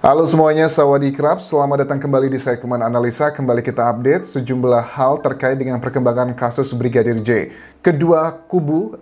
Halo semuanya, Sawadee-krap. Selamat datang kembali di Segmen Analisa. Kembali kita update sejumlah hal terkait dengan perkembangan kasus Brigadir J. Kedua kubu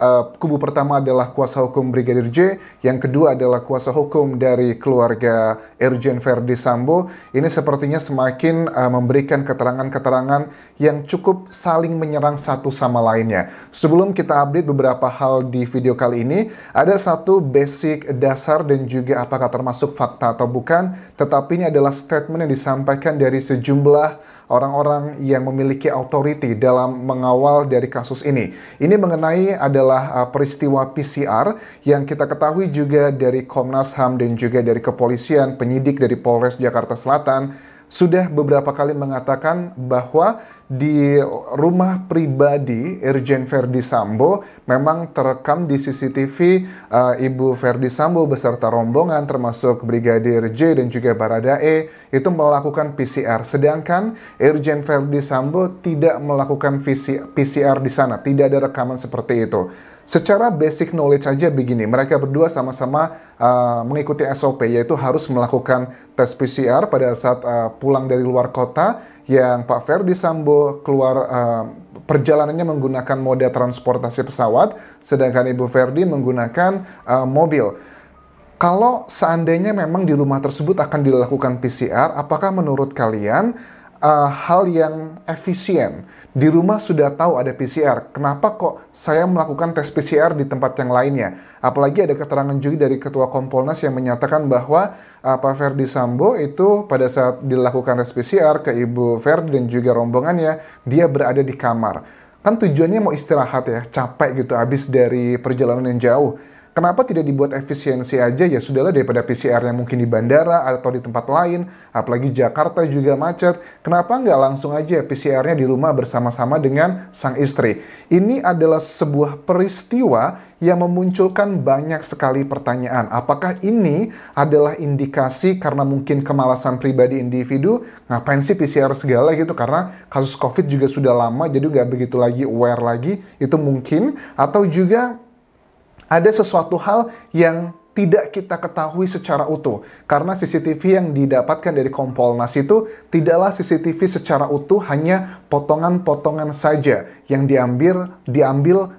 pertama adalah kuasa hukum Brigadir J, yang kedua adalah kuasa hukum dari keluarga Irjen Verdi Sambo. Ini sepertinya semakin memberikan keterangan-keterangan yang cukup saling menyerang satu sama lainnya. Sebelum kita update beberapa hal di video kali ini, ada satu basic dasar dan juga apakah termasuk fakta atau bukan. Tetapi ini adalah statement yang disampaikan dari sejumlah orang-orang yang memiliki authority dalam mengawal dari kasus ini. Ini mengenai adalah peristiwa PCR yang kita ketahui juga dari Komnas HAM dan juga dari kepolisian, penyidik dari Polres Jakarta Selatan sudah beberapa kali mengatakan bahwa di rumah pribadi Irjen Verdi Sambo memang terekam di CCTV Ibu Verdi Sambo beserta rombongan termasuk Brigadir J dan juga Baradae itu melakukan PCR. Sedangkan Irjen Verdi Sambo tidak melakukan PCR di sana, tidak ada rekaman seperti itu. Secara basic knowledge aja begini, mereka berdua sama-sama mengikuti SOP, yaitu harus melakukan tes PCR pada saat pulang dari luar kota, yang Pak Verdi Sambo keluar perjalanannya menggunakan moda transportasi pesawat, sedangkan Ibu Verdi menggunakan mobil. Kalau seandainya memang di rumah tersebut akan dilakukan PCR, apakah menurut kalian hal yang efisien? Di rumah sudah tahu ada PCR, kenapa kok saya melakukan tes PCR di tempat yang lainnya? Apalagi ada keterangan juga dari Ketua Kompolnas yang menyatakan bahwa Pak Verdi Sambo itu pada saat dilakukan tes PCR ke Ibu Verdi dan juga rombongannya, dia berada di kamar. Kan tujuannya mau istirahat ya, capek gitu habis dari perjalanan yang jauh. Kenapa tidak dibuat efisiensi aja? Ya sudahlah, daripada PCR-nya mungkin di bandara atau di tempat lain, apalagi Jakarta juga macet. Kenapa nggak langsung aja PCR-nya di rumah bersama-sama dengan sang istri? Ini adalah sebuah peristiwa yang memunculkan banyak sekali pertanyaan. Apakah ini adalah indikasi karena mungkin kemalasan pribadi individu? Ngapain sih PCR segala gitu? Karena kasus COVID juga sudah lama, jadi nggak begitu lagi aware lagi. Itu mungkin. Atau juga ada sesuatu hal yang tidak kita ketahui secara utuh. Karena CCTV yang didapatkan dari Kompolnas itu tidaklah CCTV secara utuh, hanya potongan-potongan saja yang diambil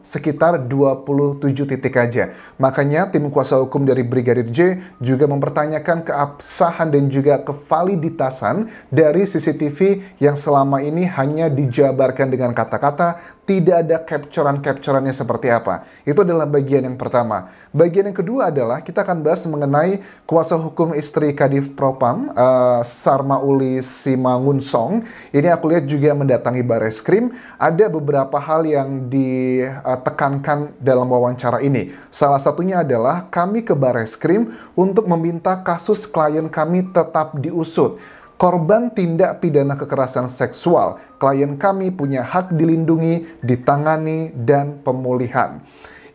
sekitar 27 titik aja. Makanya tim kuasa hukum dari Brigadir J juga mempertanyakan keabsahan dan juga kevaliditasan dari CCTV yang selama ini hanya dijabarkan dengan kata-kata, tidak ada capturan-capturannya seperti apa. Itu adalah bagian yang pertama. Bagian yang kedua adalah kita akan bahas mengenai kuasa hukum istri Kadif Propam, Sarmauli Simangunsong. Ini aku lihat juga mendatangi Bareskrim. Ada beberapa hal yang ditekankan dalam wawancara ini. Salah satunya adalah kami ke Bareskrim untuk meminta kasus klien kami tetap diusut. Korban tindak pidana kekerasan seksual, klien kami punya hak dilindungi, ditangani, dan pemulihan.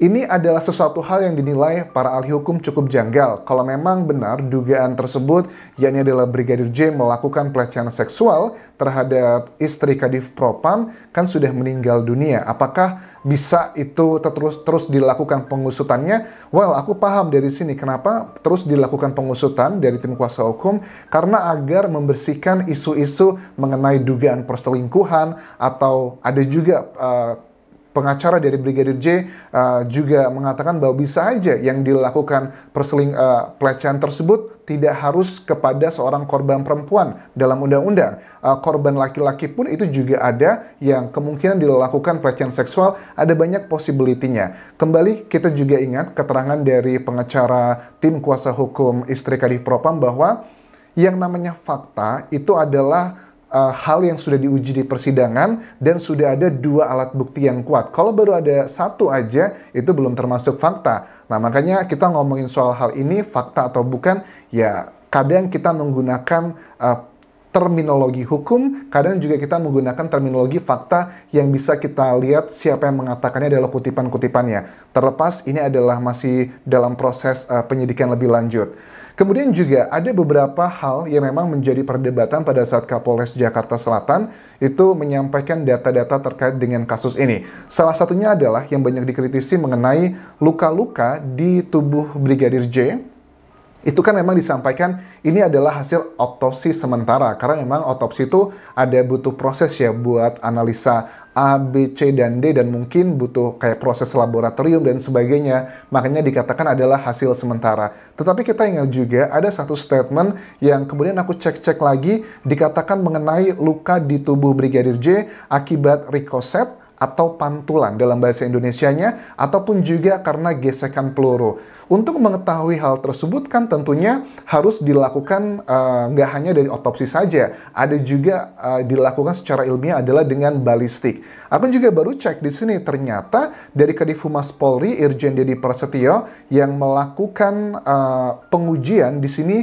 Ini adalah sesuatu hal yang dinilai para ahli hukum cukup janggal. Kalau memang benar dugaan tersebut, yakni adalah Brigadir J melakukan pelecehan seksual terhadap istri Kadif Propam, kan sudah meninggal dunia. Apakah bisa itu terus dilakukan pengusutannya? Well, aku paham dari sini kenapa terus dilakukan pengusutan dari tim kuasa hukum, karena agar membersihkan isu-isu mengenai dugaan perselingkuhan, atau ada juga pengacara dari Brigadir J juga mengatakan bahwa bisa aja yang dilakukan pelecehan tersebut tidak harus kepada seorang korban perempuan. Dalam undang-undang, korban laki-laki pun itu juga ada yang kemungkinan dilakukan pelecehan seksual, ada banyak possibility-nya. Kembali kita juga ingat keterangan dari pengacara tim kuasa hukum istri Kadif Propam bahwa yang namanya fakta itu adalah hal yang sudah diuji di persidangan dan sudah ada 2 alat bukti yang kuat. Kalau baru ada 1 aja, itu belum termasuk fakta. Nah, makanya kita ngomongin soal hal ini, fakta atau bukan, ya kadang kita menggunakan terminologi hukum, kadang juga kita menggunakan terminologi fakta yang bisa kita lihat siapa yang mengatakannya adalah kutipan-kutipannya. Terlepas ini adalah masih dalam proses penyidikan lebih lanjut. Kemudian juga ada beberapa hal yang memang menjadi perdebatan pada saat Kapolres Jakarta Selatan itu menyampaikan data-data terkait dengan kasus ini. Salah satunya adalah yang banyak dikritisi mengenai luka-luka di tubuh Brigadir J Itu kan memang disampaikan ini adalah hasil otopsi sementara, karena memang otopsi itu ada butuh proses ya buat analisa A, B, C, dan D, dan mungkin butuh kayak proses laboratorium dan sebagainya, makanya dikatakan adalah hasil sementara. Tetapi kita ingat juga ada satu statement yang kemudian aku cek-cek lagi, dikatakan mengenai luka di tubuh Brigadir J akibat rikoset atau pantulan dalam bahasa Indonesianya, ataupun juga karena gesekan peluru. Untuk mengetahui hal tersebut kan tentunya harus dilakukan nggak hanya dari otopsi saja, ada juga dilakukan secara ilmiah adalah dengan balistik. Aku juga baru cek di sini, ternyata dari Kadif Humas Polri Irjen Dedi Prasetyo yang melakukan pengujian di sini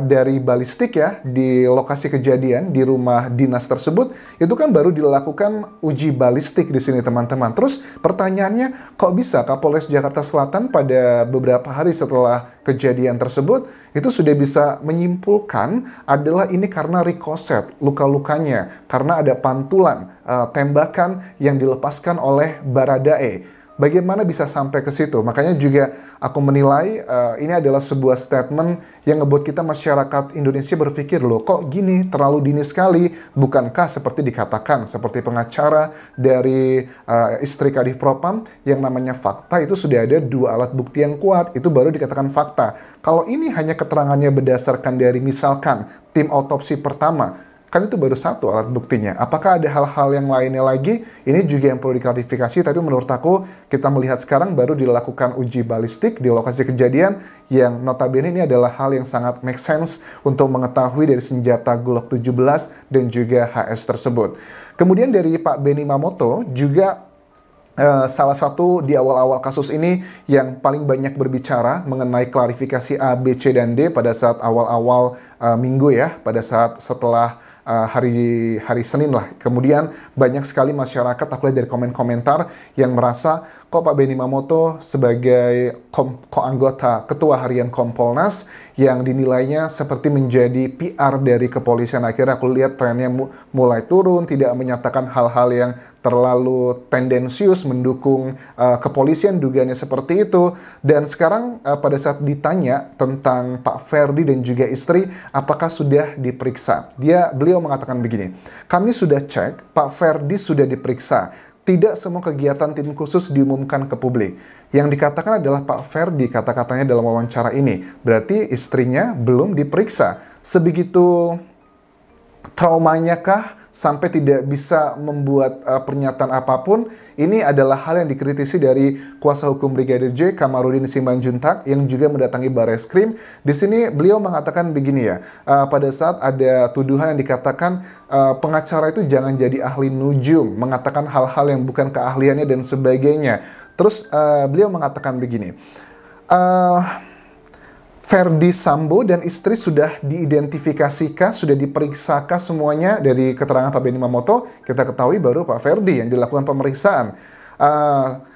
dari balistik ya di lokasi kejadian di rumah dinas tersebut, itu kan baru dilakukan uji balistik di sini teman-teman. Terus pertanyaannya, kok bisa Kapolres Jakarta Selatan pada beberapa hari setelah kejadian tersebut itu sudah bisa menyimpulkan adalah ini karena rikoset, luka-lukanya, karena ada pantulan tembakan yang dilepaskan oleh Baradae. Bagaimana bisa sampai ke situ? Makanya juga aku menilai ini adalah sebuah statement yang ngebuat kita masyarakat Indonesia berpikir, loh kok gini, terlalu dini sekali. Bukankah seperti dikatakan, seperti pengacara dari istri Kadif Propam yang namanya fakta itu sudah ada 2 alat bukti yang kuat, itu baru dikatakan fakta. Kalau ini hanya keterangannya berdasarkan dari misalkan tim otopsi pertama, kan itu baru 1 alat buktinya. Apakah ada hal-hal yang lainnya lagi? Ini juga yang perlu diklarifikasi, tapi menurut aku kita melihat sekarang baru dilakukan uji balistik di lokasi kejadian yang notabene ini adalah hal yang sangat make sense untuk mengetahui dari senjata Glock 17 dan juga HS tersebut. Kemudian dari Pak Benny Mamoto juga salah satu di awal-awal kasus ini yang paling banyak berbicara mengenai klarifikasi A, B, C, dan D pada saat awal-awal minggu ya, pada saat setelah hari Senin lah. Kemudian banyak sekali masyarakat, aku lihat dari komen-komentar yang merasa kok Pak Benny Mamoto sebagai anggota Ketua Harian Kompolnas yang dinilainya seperti menjadi PR dari kepolisian. Akhirnya aku lihat trennya mulai turun, tidak menyatakan hal-hal yang terlalu tendensius mendukung kepolisian, dugaannya seperti itu. Dan sekarang pada saat ditanya tentang Pak Ferdi dan juga istri, apakah sudah diperiksa? Beliau mengatakan begini, kami sudah cek, Pak Ferdi sudah diperiksa. Tidak semua kegiatan tim khusus diumumkan ke publik. Yang dikatakan adalah Pak Ferdi, kata-katanya dalam wawancara ini. Berarti istrinya belum diperiksa. Sebegitu traumanya kah sampai tidak bisa membuat pernyataan apapun? Ini adalah hal yang dikritisi dari kuasa hukum Brigadir J, Kamarudin Simanjuntak, yang juga mendatangi Barreskrim. Di sini beliau mengatakan begini ya, pada saat ada tuduhan yang dikatakan pengacara itu jangan jadi ahli nujum, mengatakan hal-hal yang bukan keahliannya dan sebagainya. Terus beliau mengatakan begini, Ferdi Sambo dan istri sudah diidentifikasikan, sudah diperiksakan semuanya. Dari keterangan Pak Benny Mamoto, kita ketahui baru Pak Ferdi yang dilakukan pemeriksaan.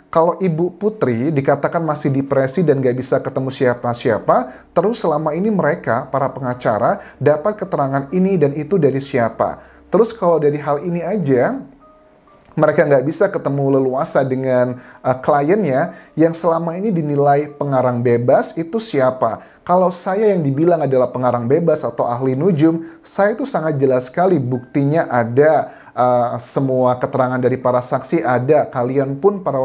Kalau Ibu Putri dikatakan masih depresi dan gak bisa ketemu siapa-siapa, terus selama ini mereka, para pengacara, dapat keterangan ini dan itu dari siapa? Terus kalau dari hal ini aja, mereka nggak bisa ketemu leluasa dengan kliennya yang selama ini dinilai pengarang bebas itu siapa. Kalau saya yang dibilang adalah pengarang bebas atau ahli nujum, saya itu sangat jelas sekali buktinya ada, semua keterangan dari para saksi ada. Kalian pun para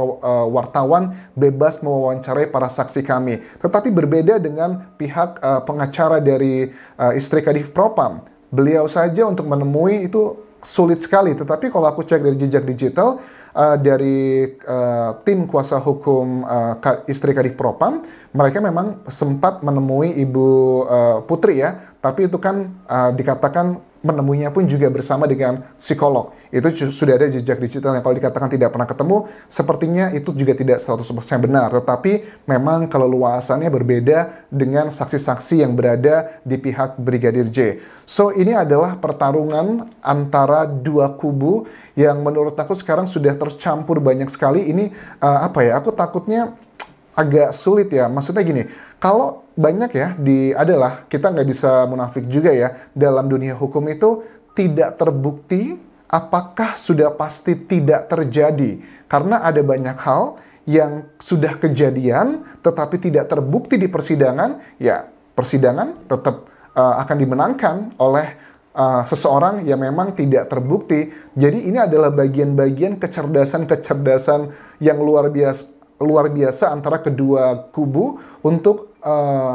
wartawan bebas mewawancarai para saksi kami. Tetapi berbeda dengan pihak pengacara dari istri Kadif Propam. Beliau saja untuk menemui itu sulit sekali, tetapi kalau aku cek dari jejak digital dari tim kuasa hukum istri Kadif Propam, mereka memang sempat menemui Ibu Putri ya, tapi itu kan dikatakan menemuinya pun juga bersama dengan psikolog. Itu sudah ada jejak digital yang kalau dikatakan tidak pernah ketemu, sepertinya itu juga tidak 100% benar. Tetapi memang kalau luasannya berbeda dengan saksi-saksi yang berada di pihak Brigadir J. So, ini adalah pertarungan antara 2 kubu yang menurut aku sekarang sudah tercampur banyak sekali. Ini aku takutnya agak sulit ya. Maksudnya gini, kalau banyak ya adalah kita nggak bisa munafik juga ya, dalam dunia hukum itu tidak terbukti apakah sudah pasti tidak terjadi, karena ada banyak hal yang sudah kejadian tetapi tidak terbukti di persidangan ya. persidangan tetap akan dimenangkan oleh seseorang yang memang tidak terbukti. Jadi ini adalah bagian-bagian kecerdasan-kecerdasan yang luar biasa antara kedua kubu untuk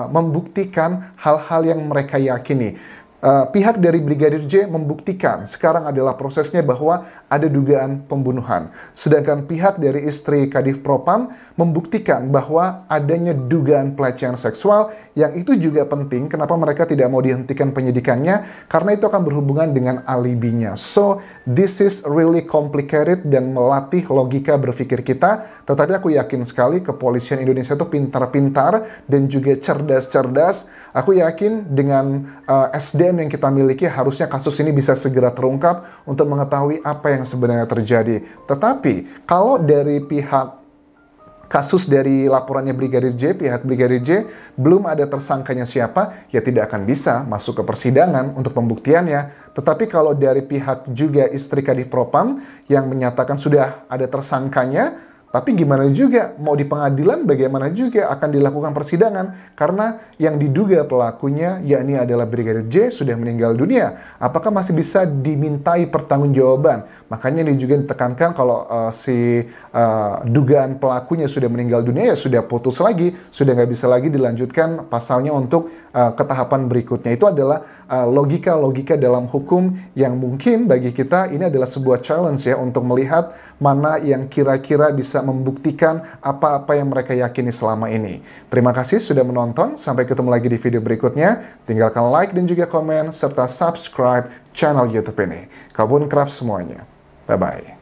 membuktikan hal-hal yang mereka yakini. Pihak dari Brigadir J membuktikan sekarang adalah prosesnya bahwa ada dugaan pembunuhan. Sedangkan pihak dari istri Kadif Propam membuktikan bahwa adanya dugaan pelecehan seksual, yang itu juga penting. Kenapa mereka tidak mau dihentikan penyidikannya? Karena itu akan berhubungan dengan alibinya. So, this is really complicated dan melatih logika berpikir kita. Tetapi aku yakin sekali kepolisian Indonesia itu pintar-pintar dan juga cerdas-cerdas. Aku yakin dengan SDM yang kita miliki, harusnya kasus ini bisa segera terungkap untuk mengetahui apa yang sebenarnya terjadi. Tetapi kalau dari pihak kasus dari laporannya Brigadir J, pihak Brigadir J belum ada tersangkanya siapa, ya tidak akan bisa masuk ke persidangan untuk pembuktiannya. Tetapi kalau dari pihak juga istri Kadif Propam yang menyatakan sudah ada tersangkanya, tapi gimana juga, mau di pengadilan bagaimana juga akan dilakukan persidangan, karena yang diduga pelakunya yakni adalah Brigadir J sudah meninggal dunia. Apakah masih bisa dimintai pertanggungjawaban? Makanya ini juga ditekankan kalau dugaan pelakunya sudah meninggal dunia, ya sudah putus lagi, sudah nggak bisa lagi dilanjutkan pasalnya untuk ke tahapan berikutnya. Itu adalah logika-logika dalam hukum yang mungkin bagi kita ini adalah sebuah challenge ya, untuk melihat mana yang kira-kira bisa membuktikan apa-apa yang mereka yakini selama ini. Terima kasih sudah menonton, sampai ketemu lagi di video berikutnya. Tinggalkan like dan juga komen, serta subscribe channel YouTube ini. Kebun Craft semuanya. Bye-bye.